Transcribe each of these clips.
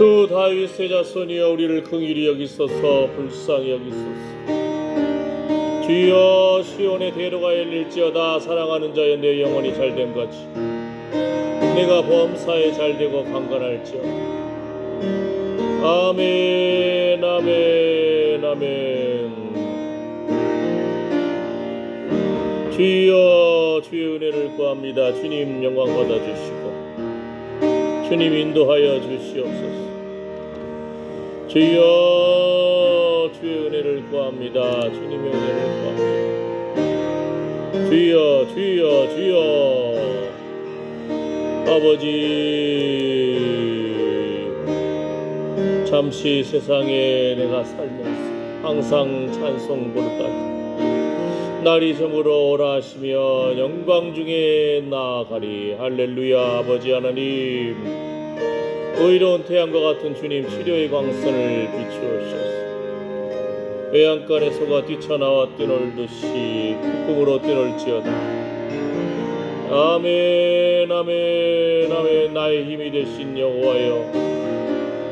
주 다윗의 자손이여 우리를 긍휼히 여기소서 불쌍히 여기소서. 주여 시온의 대로가 열릴지어다. 사랑하는 자여 내 영혼이 잘됨같이 내가 범사에 잘되고 강건할지어다. 아멘 아멘 아멘. 주여 주의 은혜를 구합니다. 주님 영광 받아주시고 주님 인도하여 주시옵소서. 주여 주의 은혜를 구합니다. 주님의 은혜를 구합니다. 주여 주여 주여. 아버지 잠시 세상에 내가 살면서 항상 찬송 부르다 날이 저물어 오라 하시며 영광 중에 나아가리. 할렐루야. 아버지 하나님 의로운 태양과 같은 주님 치료의 광선을 비추옵소서. 외양간에 소가 뛰쳐나와 뛰놀듯이 기쁨으로 뛰놀지어다. 아멘 아멘 아멘. 나의 힘이 되신 여호와여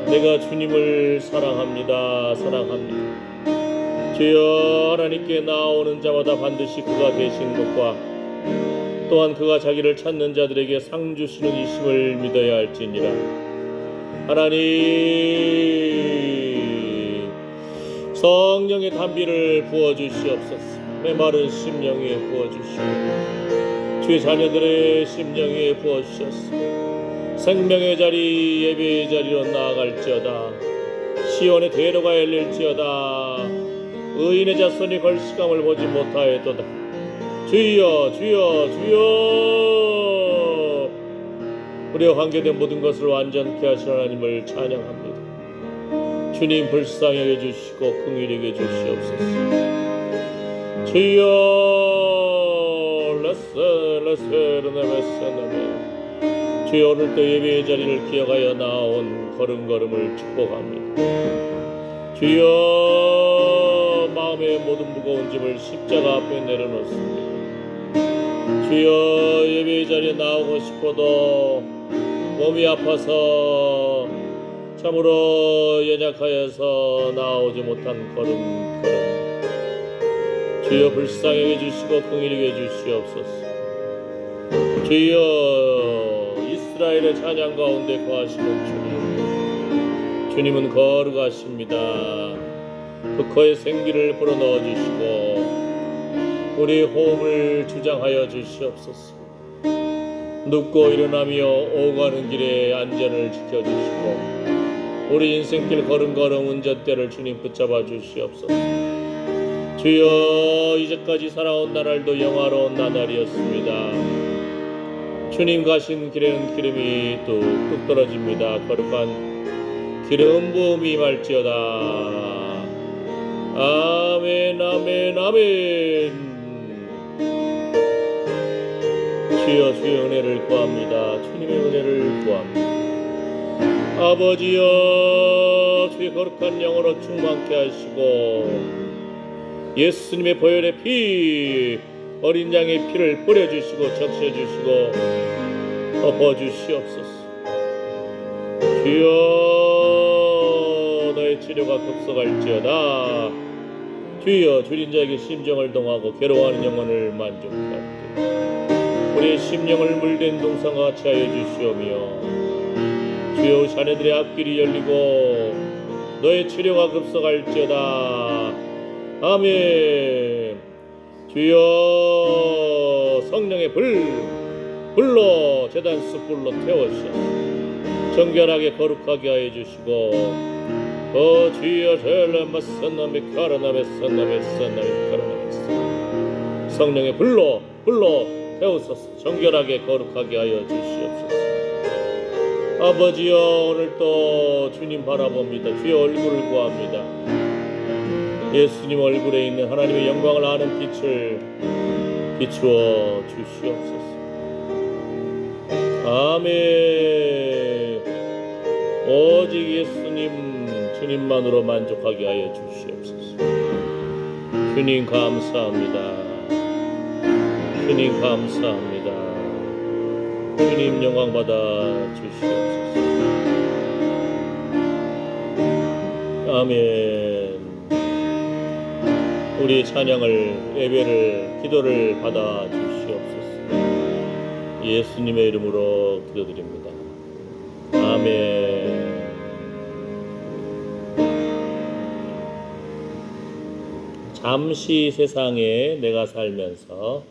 내가 주님을 사랑합니다 사랑합니다. 주여 하나님께 나아오는 자마다 반드시 그가 되신 것과 또한 그가 자기를 찾는 자들에게 상 주시는 이심을 믿어야 할지니라. 하나님 성령의 담비를 부어주시옵소서. 메마른 심령 위에 부어주시고 주의 자녀들의 심령 위에 부어주셔서 생명의 자리 예배의 자리로 나아갈지어다. 시온의 대로가 열릴지어다. 의인의 자손이 걸시감을 보지 못하였도다. 주여 주여 주여. 우리와 관계된 모든 것을 완전케 하신 하나님을 찬양합니다. 주님 불쌍히 여겨주시고 긍휼히 여겨주시옵소서. 주여 레스레스레메세네메. 주여 오늘도 예배의 자리를 기억하여 나온 걸음걸음을 축복합니다. 주여 마음의 모든 무거운 짐을 십자가 앞에 내려놓습니다. 주여 예배의 자리에 나오고 싶어도 몸이 아파서 참으로 연약하여서 나오지 못한 걸음 주여 불쌍히 여겨주시고 긍휼히 여겨주시옵소서. 주여 이스라엘의 찬양 가운데 거하시는 주님은 거룩하십니다. 흑허의 생기를 불어넣어주시고 우리 호흡을 주장하여 주시옵소서. 눕고 일어나며 오가는 길에 안전을 지켜주시고 우리 인생길 걸음걸음 운전대를 주님 붙잡아 주시옵소서. 주여 이제까지 살아온 나날도 영화로운 나날이었습니다. 주님 가신 길에는 기름이 뚝뚝 떨어집니다. 거룩한 기름 부음이 임할지어다. 아멘 아멘 아멘. 주여 주의 은혜를 구합니다. 주님의 은혜를 구합니다. 아버지여 주의 거룩한 영으로 충만케 하시고 예수님의 보혈의 피 어린 양의 피를 뿌려주시고 적셔주시고 덮어주시옵소서. 주여 너의 치료가 급속할지어다. 주여 줄인 자에게 심정을 동하고 괴로워하는 영혼을 만족하게 우리의 심령을 물된 동상과 같이 하여 주시오며 주여 자네들의 앞길이 열리고 너의 치료가 급속할지어다. 아멘. 주여 성령의 불로 제단 숯불로 태워주셔서 정결하게 거룩하게 하여 주시고 주여 성령의 불로 태우소서. 정결하게 거룩하게 하여 주시옵소서. 아버지여 오늘도 주님 바라봅니다. 주의 얼굴을 구합니다. 예수님 얼굴에 있는 하나님의 영광을 아는 빛을 비추어 주시옵소서. 아멘. 오직 주님만으로 만족하게 하여 주시옵소서. 주님 감사합니다. 주님 감사합니다. 주님 영광 받아 주시옵소서. 아멘. 우리 찬양을, 예배를, 기도를 받아 주시옵소서. 예수님의 이름으로 기도드립니다. 아멘. 잠시 세상에 내가 살면서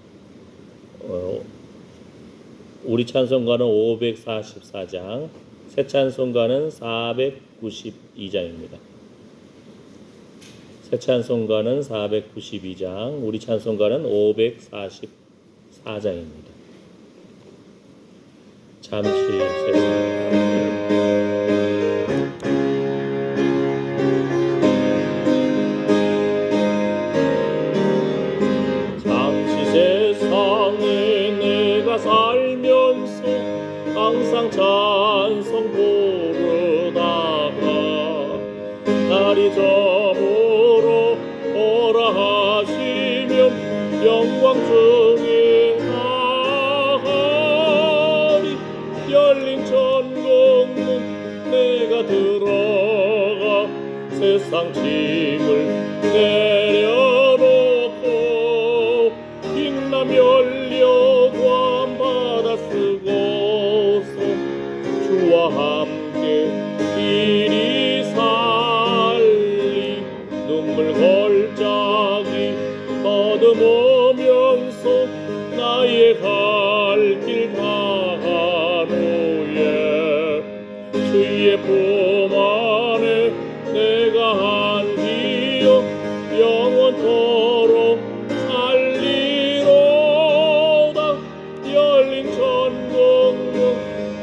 우리 찬송가는 544장, 새 찬송가는 492장입니다. 새 찬송가는 492장, 우리 찬송가는 544장입니다. 잠시 세상에 살면서 항상 찬송 부르다가 날이 저물어 오라 하시면 영광 중에 나가리. 열린 천국문 내가 들어가 세상 짐을 내려놓고 빛나 열려과 바다 쓰고서 주와 함께 길이 살리. 눈물 걸작이 거듭오면서 나의 갈 길 다한 후에 주의 품 안에 내가 안기어 영원토록 열린 천국문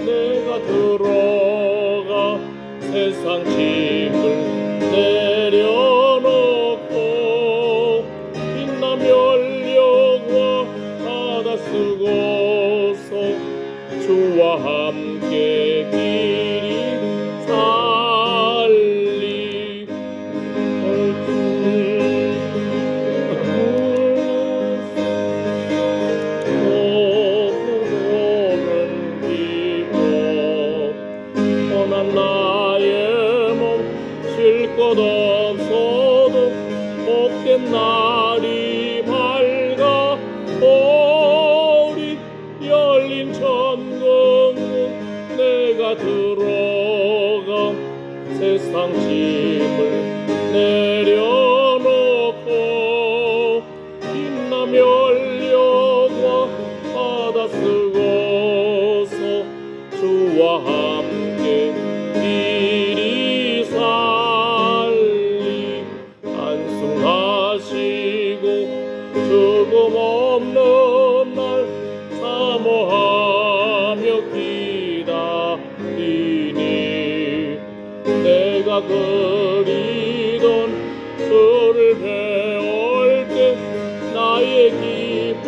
내가 들어가 세상 짐을 내려놓고 빛나 열려과 바다 쓰고서 주와 함께 길이 살리. 나의 몸 쉴 것 없어도 복된 날이 밝아 오리. 열린 천국문 내가 들어가 세상 짐을 내려놓고 빛나 열려과 바다 쓰고서 주와 함께 길이 살리. 안승하시고 죽음 없는 날 사모하며 기다리니. 내가 그리던 주를 배울 때 나의 기쁨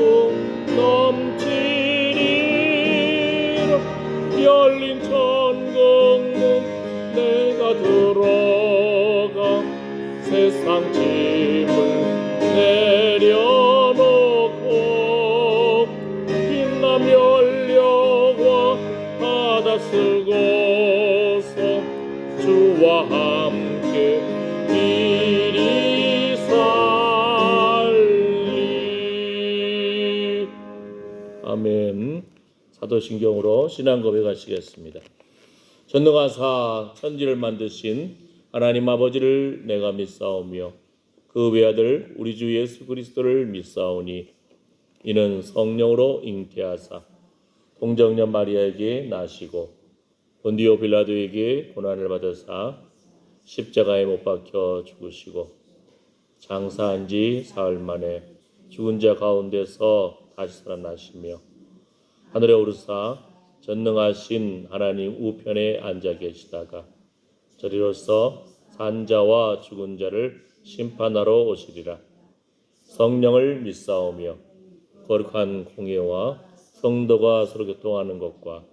넘치리라. 열린 천국문 내가 들어가 세상 짐을 내려놓고 빛나 열려과 바다 쓰고서 주와 함께 길이 살리. 아멘. 사도신경으로 신앙 고백하시겠습니다. 전능하사 천지를 만드신 하나님 아버지를 내가 믿사오며 그 외아들 우리 주 예수 그리스도를 믿사오니 이는 성령으로 잉태하사 동정녀 마리아에게 나시고 본디오 빌라도에게 고난을 받으사 십자가에 못 박혀 죽으시고 장사한 지 사흘 만에 죽은 자 가운데서 다시 살아나시며 하늘에 오르사 전능하신 하나님 우편에 앉아 계시다가 저리로서 산자와 죽은 자를 심판하러 오시리라. 성령을 믿사오며 거룩한 공예와 성도가 서로 교통하는 것과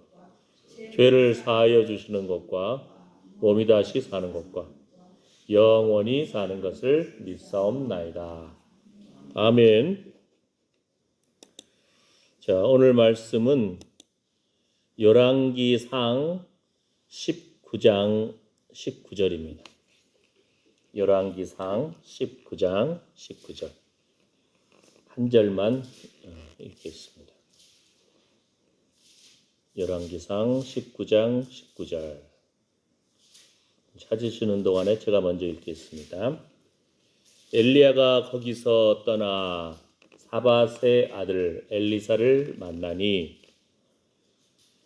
죄를 사하여 주시는 것과 몸이 다시 사는 것과 영원히 사는 것을 믿사옵나이다. 아멘. 자, 오늘 말씀은 열왕기상 19장 19절입니다. 열왕기상 19장 19절 한 절만 읽겠습니다. 열왕기상 19장 19절 찾으시는 동안에 제가 먼저 읽겠습니다. 엘리야가 거기서 떠나 사밧의 아들 엘리사를 만나니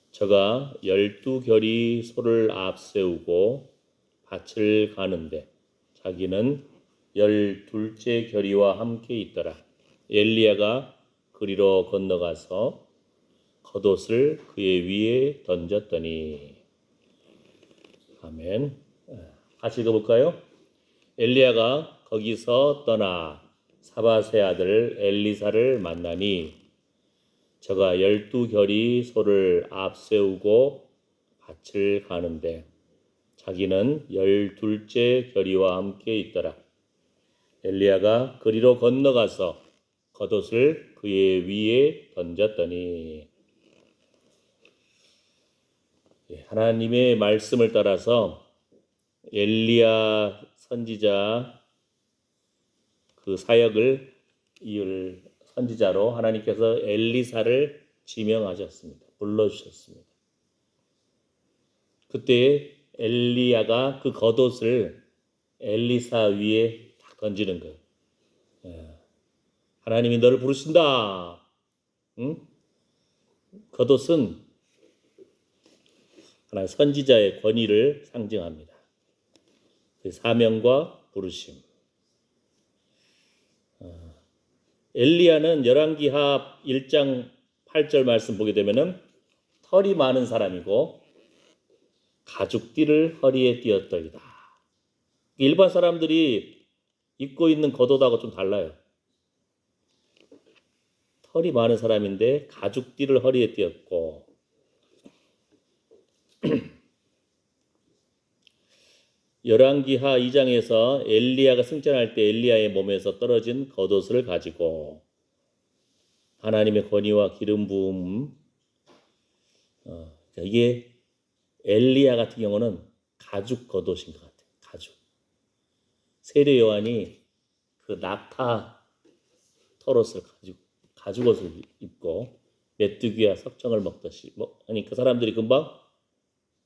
저가 12결이 소를 앞세우고 밭을 가는데 자기는 12째 결이와 함께 있더라. 엘리야가 그리로 건너가서 겉옷을 그의 위에 던졌더니 아멘. 같이 읽어볼까요? 엘리야가 거기서 떠나 사밧의 아들 엘리사를 만나니 저가 12결이 소를 앞세우고 밭을 가는데 자기는 12째 결이와 함께 있더라. 엘리야가 그리로 건너가서 겉옷을 그의 위에 던졌더니 하나님의 말씀을 따라서 엘리야 선지자 그 사역을 이을 선지자로 하나님께서 엘리사를 지명하셨습니다. 불러주셨습니다. 그때 엘리야가 그 겉옷을 엘리사 위에 딱 던지는 거예요. 하나님이 너를 부르신다. 응? 겉옷은 하나의 선지자의 권위를 상징합니다. 그 사명과 부르심. 엘리야는 열왕기하 1장 8절 말씀 보게 되면은 털이 많은 사람이고 가죽띠를 허리에 띄었더이다. 일반 사람들이 입고 있는 겉옷하고 좀 달라요. 털이 많은 사람인데 가죽띠를 허리에 띄었고 열왕기하 2장에서 엘리야가 승천할 때 엘리야의 몸에서 떨어진 겉옷을 가지고 하나님의 권위와 기름 부음 이게 엘리야 같은 경우는 가죽 겉옷인 것 같아요. 가죽. 세례 요한이 그 낙타 털옷을 가죽 옷을 입고 메뚜기와 석청을 먹듯이 아니 그 사람들이 금방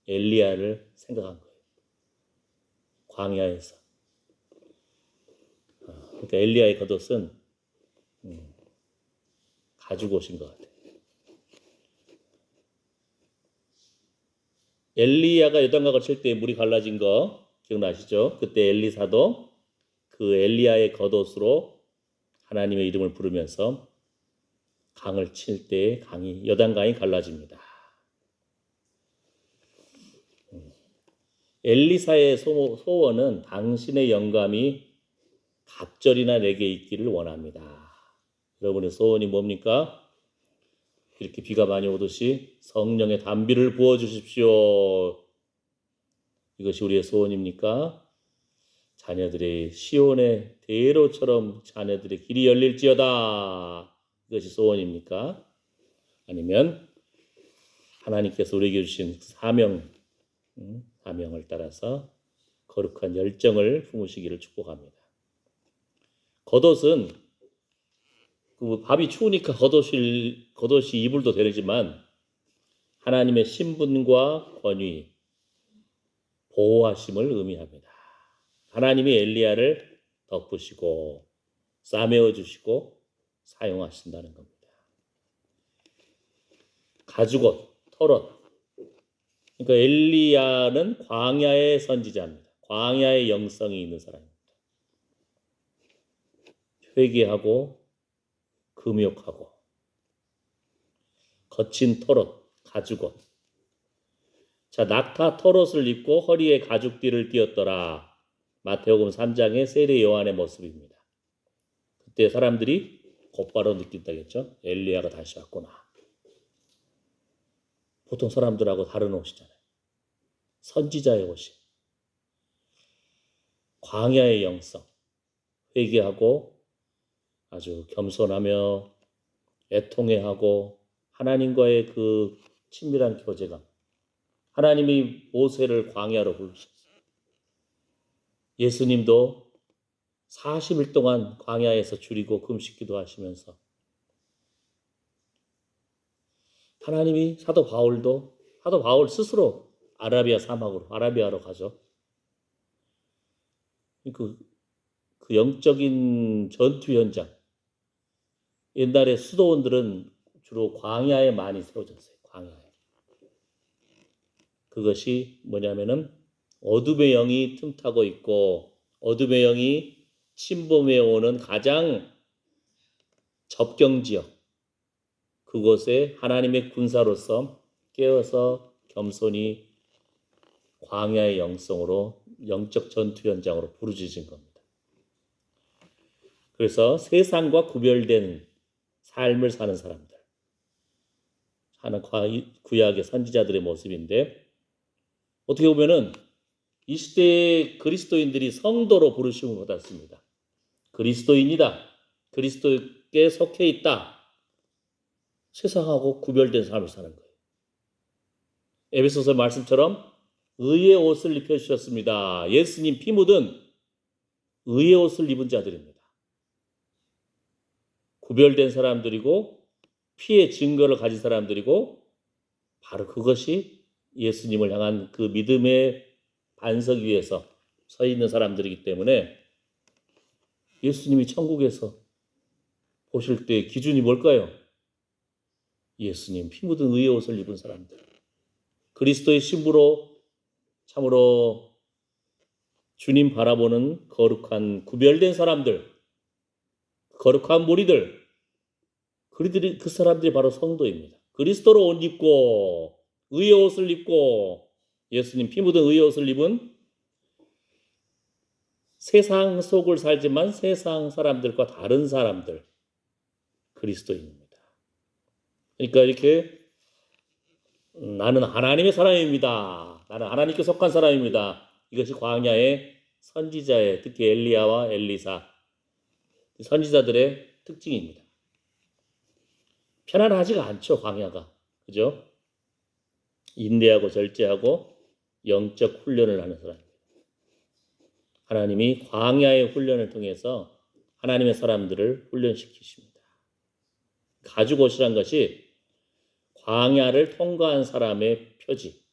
엘리야를 생각한 거예요. 광야에서. 그러니까 엘리야의 겉옷은 가죽 옷인 것 같아요. 엘리야가 요단강을 칠 때 물이 갈라진 거 기억나시죠? 그때 엘리사도 그 엘리야의 겉옷으로 하나님의 이름을 부르면서 강을 칠 때 요단강이 갈라집니다. 엘리사의 소원은 당신의 영감이 갑절이나 내게 있기를 원합니다. 여러분의 소원이 뭡니까? 이렇게 비가 많이 오듯이 성령의 단비를 부어주십시오. 이것이 우리의 소원입니까? 자녀들의 시온의 대로처럼 자녀들의 길이 열릴지어다. 이것이 소원입니까? 아니면 하나님께서 우리에게 주신 사명을 따라서 거룩한 열정을 품으시기를 축복합니다. 겉옷은 밥이 추우니까 겉옷이 이불도 되지만 하나님의 신분과 권위, 보호하심을 의미합니다. 하나님이 엘리야를 덮으시고 싸매어 주시고 사용하신다는 겁니다. 가죽옷, 털옷. 그러니까 엘리야는 광야의 선지자입니다. 광야의 영성이 있는 사람입니다. 회개하고 금욕하고 거친 털옷, 가죽옷. 자, 낙타 털옷을 입고 허리에 가죽띠를 띄었더라. 마태복음 3장의 세례 요한의 모습입니다. 그때 사람들이 곧바로 느낀다겠죠. 엘리야가 다시 왔구나. 보통 사람들하고 다른 옷이잖아요. 선지자의 옷이. 광야의 영성. 회개하고 아주 겸손하며 애통해하고 하나님과의 그 친밀한 교제감. 하나님이 모세를 광야로 부르셨어요. 예수님도 40일 동안 광야에서 줄이고 금식기도 하시면서 하나님이 사도 바울 스스로 아라비아 사막으로 아라비아로 가죠. 그 영적인 전투 현장. 옛날에 수도원들은 주로 광야에 많이 세워졌어요. 광야에. 그것이 뭐냐면은 어둠의 영이 틈타고 있고 어둠의 영이 침범해 오는 가장 접경 지역 그곳에 하나님의 군사로서 깨어서 겸손히 광야의 영성으로 영적 전투 현장으로 부르짖은 겁니다. 그래서 세상과 구별된 삶을 사는 사람들 하는 구약의 선지자들의 모습인데 어떻게 보면은 이 시대의 그리스도인들이 성도로 부르심을 받았습니다. 그리스도인이다. 그리스도께 속해 있다. 세상하고 구별된 삶을 사는 거예요. 에베소서 말씀처럼 의의 옷을 입혀주셨습니다. 예수님 피 묻은 의의 옷을 입은 자들입니다. 구별된 사람들이고 피의 증거를 가진 사람들이고 바로 그것이 예수님을 향한 그 믿음의 반석 위에서 서 있는 사람들이기 때문에 예수님이 천국에서 보실 때 기준이 뭘까요? 예수님 피 묻은 의의 옷을 입은 사람들. 그리스도의 신부로 참으로 주님 바라보는 거룩한 구별된 사람들, 거룩한 무리들, 그 사람들이 바로 성도입니다. 그리스도로 옷 입고 의의 옷을 입고 예수님 피 묻은 의의 옷을 입은 세상 속을 살지만 세상 사람들과 다른 사람들, 그리스도인입니다. 그러니까 이렇게 나는 하나님의 사람입니다. 나는 하나님께 속한 사람입니다. 이것이 광야의 선지자의 특히 엘리야와 엘리사 선지자들의 특징입니다. 편안하지가 않죠, 광야가. 그죠? 인내하고 절제하고 영적 훈련을 하는 사람입니다. 하나님이 광야의 훈련을 통해서 하나님의 사람들을 훈련시키십니다. 가죽옷이란 것이 광야를 통과한 사람의 표지.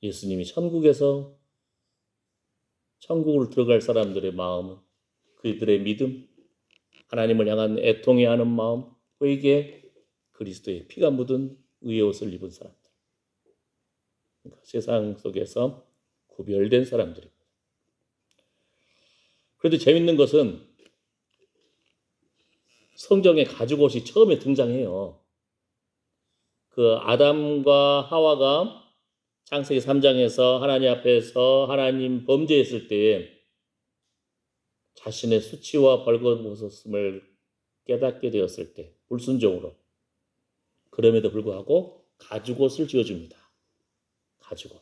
예수님이 천국에서 천국으로 들어갈 사람들의 마음, 그들의 믿음, 하나님을 향한 애통해하는 마음, 회개, 그리스도의 피가 묻은 의의 옷을 입은 사람들. 그러니까 세상 속에서 구별된 사람들입니다. 그래도 재밌는 것은 성경에 가죽옷이 처음에 등장해요. 그 아담과 하와가 창세기 3장에서 하나님 앞에서 하나님 범죄했을 때 자신의 수치와 벌거벗었음을 깨닫게 되었을 때 불순종으로 그럼에도 불구하고 가죽옷을 지어줍니다. 가죽옷.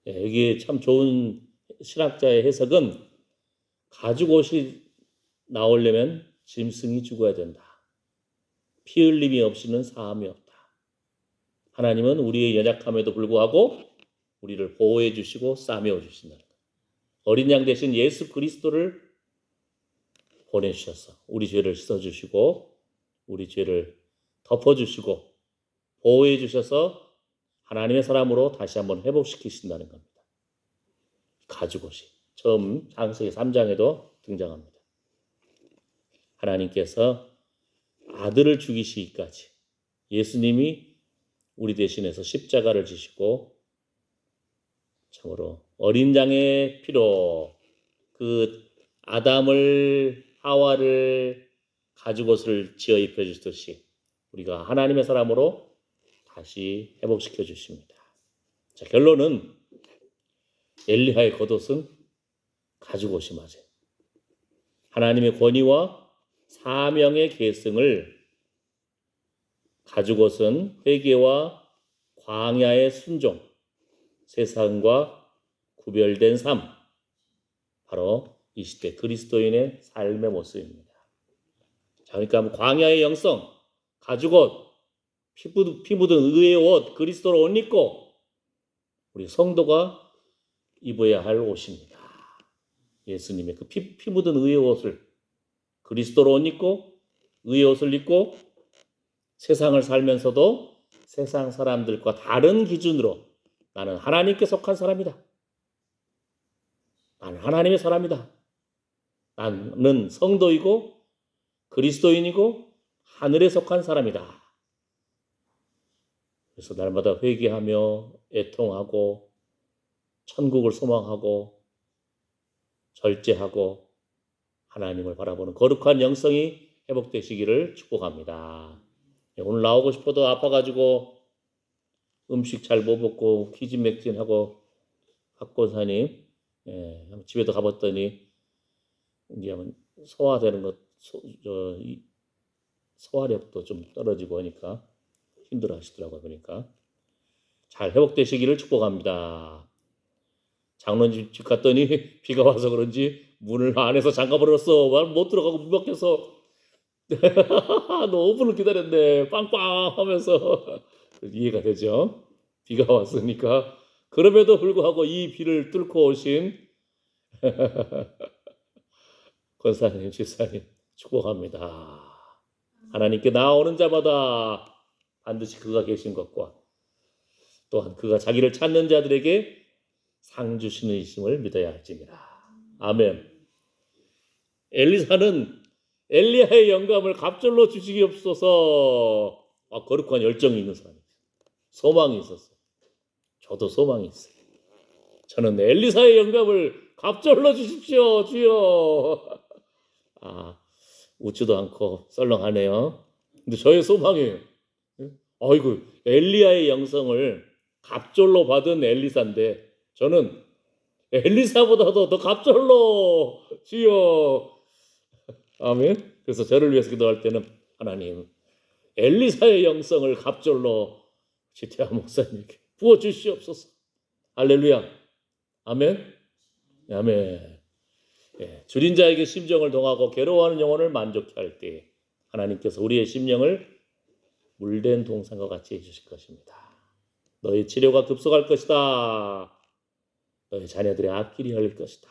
여기 참 좋은 신학자의 해석은 가죽옷이 나오려면 짐승이 죽어야 된다. 피 흘림이 없이는 사함이 없다. 하나님은 우리의 연약함에도 불구하고 우리를 보호해 주시고 싸매어 주신다는 것. 어린 양 대신 예수 그리스도를 보내주셔서 우리 죄를 씻어주시고 우리 죄를 덮어주시고 보호해 주셔서 하나님의 사람으로 다시 한번 회복시키신다는 겁니다. 가죽옷이 처음 창세기 3장에도 등장합니다. 하나님께서 아들을 죽이시기까지 예수님이 우리 대신해서 십자가를 지시고 참으로 어린 양의 피로 그 아담을 하와를 가죽옷을 지어 입혀 주듯이 우리가 하나님의 사람으로 다시 회복시켜 주십니다. 자, 결론은 엘리야의 겉옷은 가죽옷이 맞아요. 하나님의 권위와 사명의 계승을 가죽옷은 회개와 광야의 순종, 세상과 구별된 삶, 바로 이 시대 그리스도인의 삶의 모습입니다. 자, 그러니까 광야의 영성, 가죽옷, 피 묻은 의의 옷, 그리스도로 옷 입고 우리 성도가 입어야 할 옷입니다. 예수님의 그 피 묻은 의의 옷을, 그리스도로 옷 입고 의의 옷을 입고 세상을 살면서도 세상 사람들과 다른 기준으로 나는 하나님께 속한 사람이다. 나는 하나님의 사람이다. 나는 성도이고 그리스도인이고 하늘에 속한 사람이다. 그래서 날마다 회개하며 애통하고 천국을 소망하고 절제하고 하나님을 바라보는 거룩한 영성이 회복되시기를 축복합니다. 오늘 나오고 싶어도 아파가지고 음식 잘 못 먹고 기진맥진하고 박권사님 집에도 가봤더니 이제 소화되는 것 소화력도 좀 떨어지고 하니까 힘들어 하시더라고요. 보니까 잘 회복되시기를 축복합니다. 장로님 집 갔더니 비가 와서 그런지 문을 안에서 잠가버렸어. 못 들어가고 문 밖에서 너 5분을 기다렸네. 빵빵 하면서 이해가 되죠. 비가 왔으니까. 그럼에도 불구하고 이 비를 뚫고 오신 권사님, 집사님 축복합니다. 하나님께 나오는 자마다 반드시 그가 계신 것과 또한 그가 자기를 찾는 자들에게 상 주시는 이심을 믿어야 할지니라. 아멘. 엘리사는 엘리야의 영감을 갑절로 주시기없소서. 거룩한 열정이 있는 사람이었어요. 소망이 있었어요. 저도 소망이 있어요. 저는 엘리사의 영감을 갑절로 주십시오, 주여. 웃지도 않고 썰렁하네요. 근데 저의 소망이에요. 아이고, 엘리야의 영성을 갑절로 받은 엘리사인데 저는 엘리사보다도 더 갑절로 주여. 아멘. 그래서 저를 위해서 기도할 때는 하나님 엘리사의 영성을 갑절로 지태한 목사님께 부어주시옵소서. 할렐루야. 아멘. 아멘. 줄인 자에게 심정을 동하고 괴로워하는 영혼을 만족케 할 때 하나님께서 우리의 심령을 물된 동산과 같이 해주실 것입니다. 너의 치료가 급속할 것이다. 너의 자녀들의 앞길이 열릴 것이다.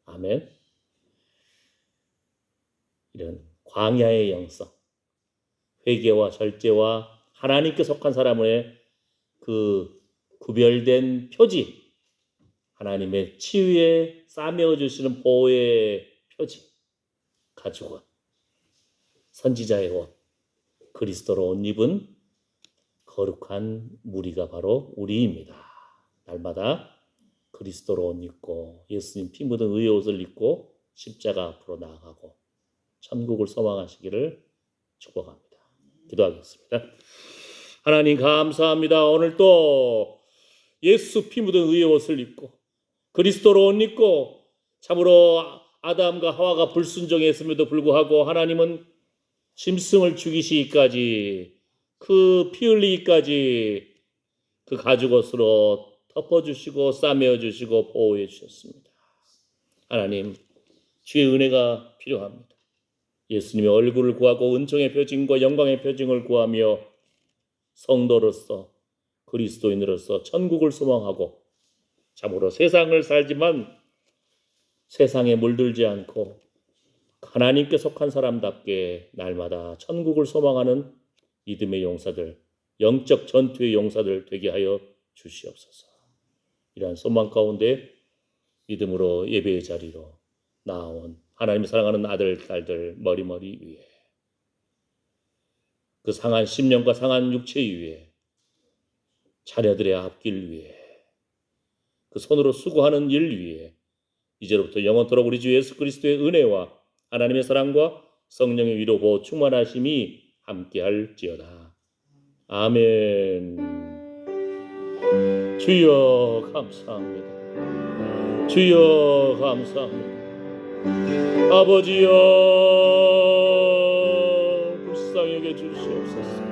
아멘. 이런 광야의 영성, 회개와 절제와 하나님께 속한 사람의 그 구별된 표지, 하나님의 치유에 싸매어 주시는 보호의 표지 가지고 선지자의 옷, 그리스도로 옷 입은 거룩한 무리가 바로 우리입니다. 날마다 그리스도로 옷 입고 예수님 피 묻은 의의 옷을 입고 십자가 앞으로 나아가고 천국을 소망하시기를 축복합니다. 기도하겠습니다. 하나님 감사합니다. 오늘 또 예수 피 묻은 의의 옷을 입고 그리스도로 옷 입고 참으로 아담과 하와가 불순종했음에도 불구하고 하나님은 짐승을 죽이시기까지 그 피 흘리기까지 그 가죽옷으로 덮어주시고 싸매어 주시고 보호해 주셨습니다. 하나님 주의 은혜가 필요합니다. 예수님의 얼굴을 구하고 은총의 표징과 영광의 표징을 구하며 성도로서 그리스도인으로서 천국을 소망하고 참으로 세상을 살지만 세상에 물들지 않고 하나님께 속한 사람답게 날마다 천국을 소망하는 믿음의 용사들, 영적 전투의 용사들 되게 하여 주시옵소서. 이러한 소망 가운데 믿음으로 예배의 자리로 나온 하나님이 사랑하는 아들, 딸들 머리머리 위에 그 상한 심령과 상한 육체 위에 자녀들의 앞길 위에 그 손으로 수고하는 일 위에 이제로부터 영원토록 우리 주 예수 그리스도의 은혜와 하나님의 사랑과 성령의 위로 보호 충만하심이 함께할지어다. 아멘. 주여 감사합니다. 주여 감사합니다. 아버지여 불쌍히 여겨 주시옵소서.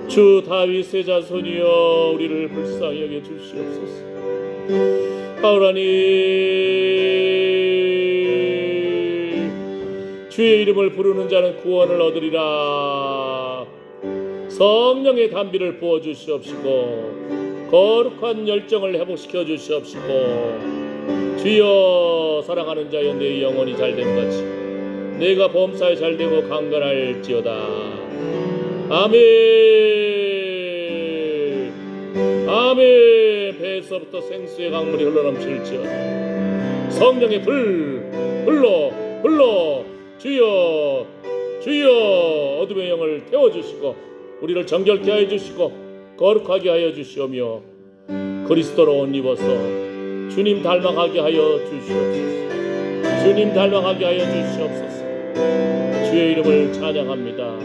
주 다윗의 자손이여 우리를 불쌍히 여겨 주시옵소서. 하나님 주의 이름을 부르는 자는 구원을 얻으리라. 성령의 담비를 부어주시옵시고 거룩한 열정을 회복시켜 주시옵시고, 주여 사랑하는 자여 내 영혼이 잘됨 같이 내가 범사에 잘되고 강건할지어다. 아멘. 아멘. 배에서부터 생수의 강물이 흘러넘칠지어다. 성령의 불러 주여 어둠의 영을 태워주시고 우리를 정결케 하여 주시고 거룩하게 하여 주시오며 그리스도로 옷 입어서 주님 닮아가게 하여 주시옵소서. 주님 닮아가게 하여 주시옵소서. 주의 이름을 찬양합니다.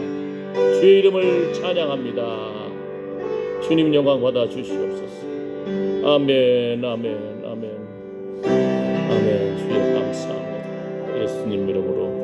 주의 이름을 찬양합니다. 주님 영광 받아 주시옵소서. 아멘. 주여 감사합니다. 예수님 이름으로